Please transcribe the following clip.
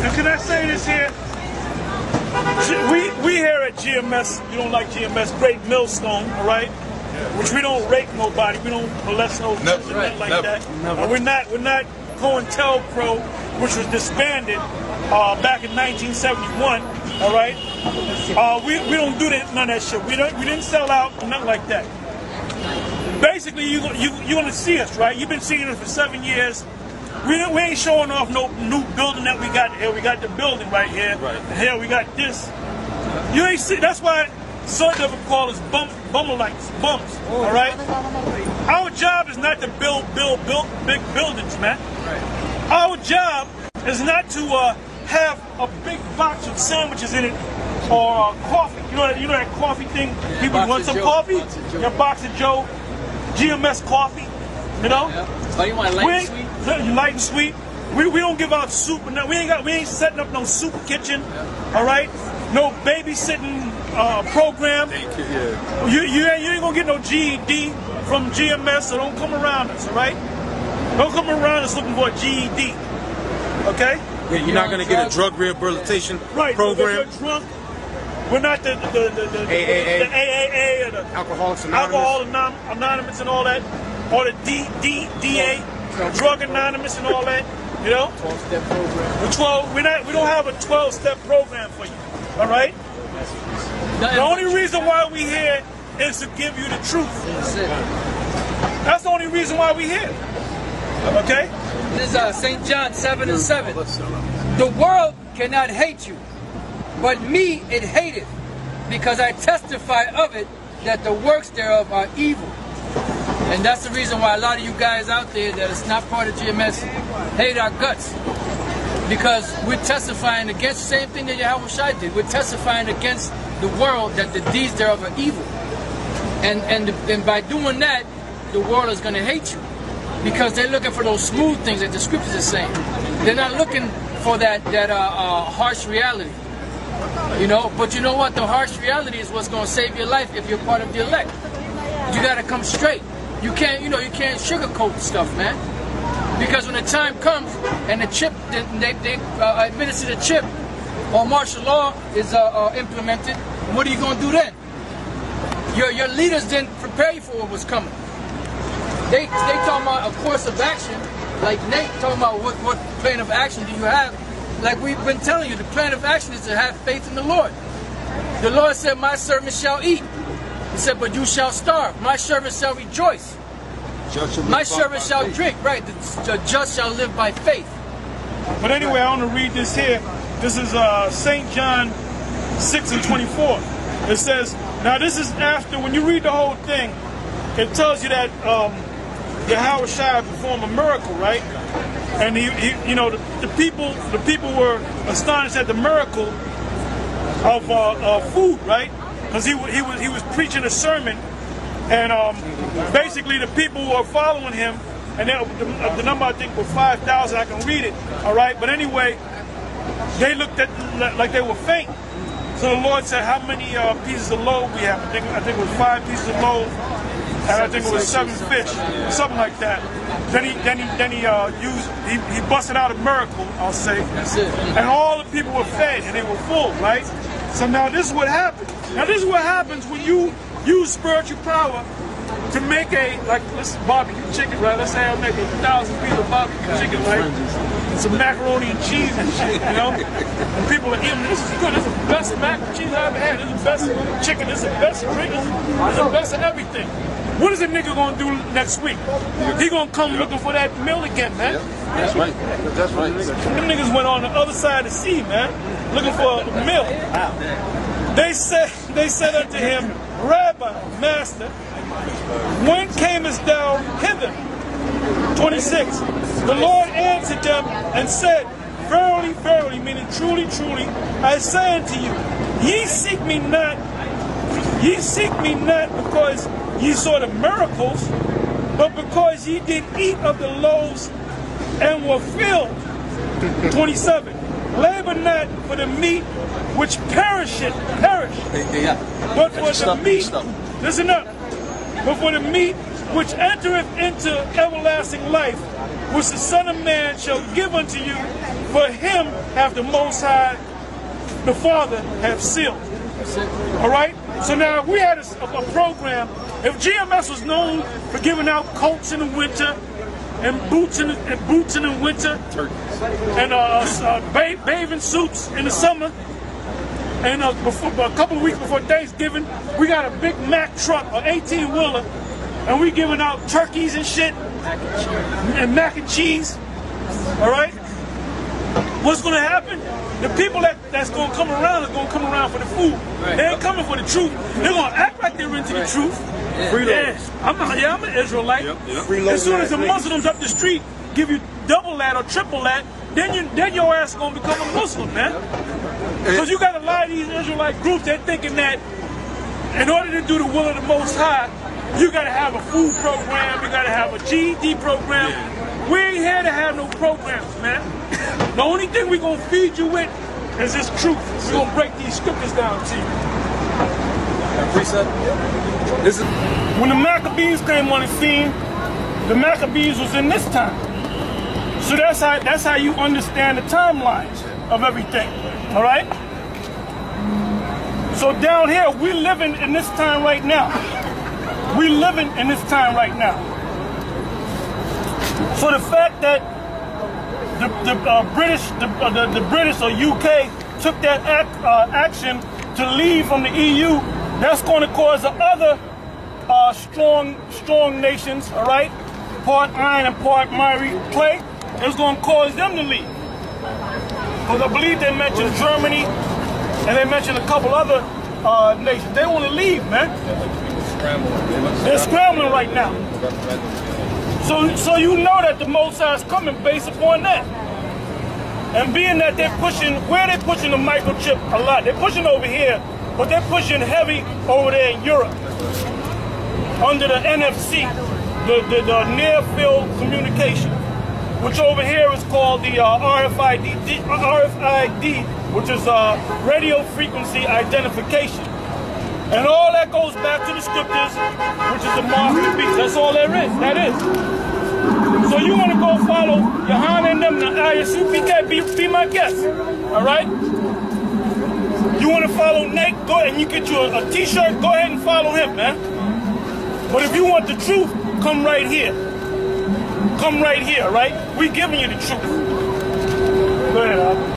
And can I say this here? We here at GMS, you don't like GMS, Great Millstone, all right? Which we don't rape nobody, we don't molest no nothing like that. We're not COINTELPRO, which was disbanded back in 1971. All right, we don't do that, none of that shit. We didn't sell out, nothing like that. Basically, you gonna see us, right? You've been seeing us for 7 years. We ain't showing off no new building that we got here. We got the building right here. Right. And here we got this. You ain't see. That's why some of them call us bummerlights, bums. All right. Our job is not to build big buildings, man. Right. Our job is not to have a big box of sandwiches in it or coffee. You know that coffee thing? People want some coffee? A box of Joe, GMS coffee. You know? Yeah. Oh, you want light and sweet? Light and sweet. We don't give out soup. We ain't setting up no soup kitchen. All right? No babysitting program. You ain't gonna get no GED from GMS, so don't come around us. All right? Don't come around us looking for a GED. Okay? Yeah, you're not going to get a drug rehabilitation program. If you're drunk, we're not the AAA or the Alcoholics Anonymous and all that, or the DA, Drug Anonymous and all that. You know, 12-step program. The 12. We don't have a 12-step program for you. All right. The only reason why we here is to give you the truth. That's the only reason why we here. Okay. This is St. John 7:7. The world cannot hate you, but me it hateth, because I testify of it that the works thereof are evil. And that's the reason why a lot of you guys out there that is not part of GMS hate our guts. Because we're testifying against the same thing that Yahweh Shai did. We're testifying against the world that the deeds thereof are evil. And by doing that, the world is going to hate you. Because they're looking for those smooth things that the scriptures are saying. They're not looking for that harsh reality. You know, but you know what? The harsh reality is what's going to save your life if you're part of the elect. You got to come straight. You can't sugarcoat stuff, man. Because when the time comes and the chip, they administer the chip, or martial law is implemented, what are you going to do then? Your leaders didn't prepare you for what was coming. They talking about a course of action, like Nate talking about what plan of action do you have. Like we've been telling you, the plan of action is to have faith in the Lord. The Lord said, my servant shall eat. He said, but you shall starve. My servant shall rejoice. My servant shall drink. Right, the just shall live by faith. But anyway, I want to read this here. This is St. John 6:24. It says, now this is after, when you read the whole thing, it tells you that Yahweh Shai performed a miracle, right? And he the people were astonished at the miracle of food, right? Because he was preaching a sermon, and basically the people were following him, and the number I think was 5,000. I can read it, all right. But anyway, they looked at like they were faint. So the Lord said, "How many pieces of loaf we have?" I think it was 5 pieces of loaf. And I think it was 7 fish, something like that. Then he busted out a miracle, I'll say. That's it. And all the people were fed and they were full, right? So now this is what happens. Now this is what happens when you use spiritual power to make let's barbecue chicken, right? Let's say I'll make 1,000 pieces of barbecue chicken, right? And some macaroni and cheese and shit, you know? And people are eating, this is good, this is the best mac and cheese I've ever had, this is the best chicken, this is the best drink, this is the best of everything. What is a nigga gonna do next week? He gonna come looking for that meal again, man. That's right. That's right. Them niggas went on the other side of the sea, man, looking for a meal. They said unto him, Rabbi, Master, when camest thou hither? 26. The Lord answered them and said, Verily, verily, meaning truly, truly, I say unto you, ye seek me not because ye saw the miracles, but because ye did eat of the loaves and were filled. 27. Labor not for the meat which perisheth, but for the meat, listen up, but for the meat which entereth into everlasting life, which the Son of Man shall give unto you, but him have the Most High, the Father, have sealed. All right? So now we had a program. If GMS was known for giving out coats in the winter and boots in the winter and bathing suits in the summer, and before, a couple of weeks before Thanksgiving, we got a Big Mac truck, an 18-wheeler, and we giving out turkeys and shit, and mac and cheese. All right? What's going to happen? The people that's going to come around are going to come around for the food. Right. They ain't coming for the truth. They're going to act like they're into the truth. Yeah. I'm an Israelite. Yep. As soon as the Muslims up the street give you double that or triple that, then your ass is going to become a Muslim, man. Because you got a lot of these Israelite groups, they're thinking that in order to do the will of the Most High, you got to have a food program, you got to have a GED program. Yeah. We ain't here to have no programs, man. The only thing we're going to feed you with is this truth. We're going to break these scriptures down to you. When the Maccabees came on the scene, the Maccabees was in this time. So that's how you understand the timelines of everything. All right? So down here, we're living in this time right now. We're living in this time right now. So the fact that the British or UK took that action to leave from the EU, that's going to cause the other strong nations, all right, part iron and part miry clay, it's going to cause them to leave. Because I believe they mentioned Germany and they mentioned a couple other nations. They want to leave, man. They're scrambling right now. So you know that the Most High is coming based upon that. And being that they're pushing, where they're pushing the microchip a lot. They're pushing over here, but they're pushing heavy over there in Europe. Under the NFC, the near field communication, which over here is called the RFID, which is radio frequency identification. And all that goes back to the scriptures, which is the mark of the beast. That's all there is. That is. So you want to go follow Yohana and them, the ISUPK, be my guest. All right? You want to follow Nate, go ahead and you get you a t-shirt, go ahead and follow him, man. But if you want the truth, come right here. Come right here, right? We giving you the truth. Go ahead, Al.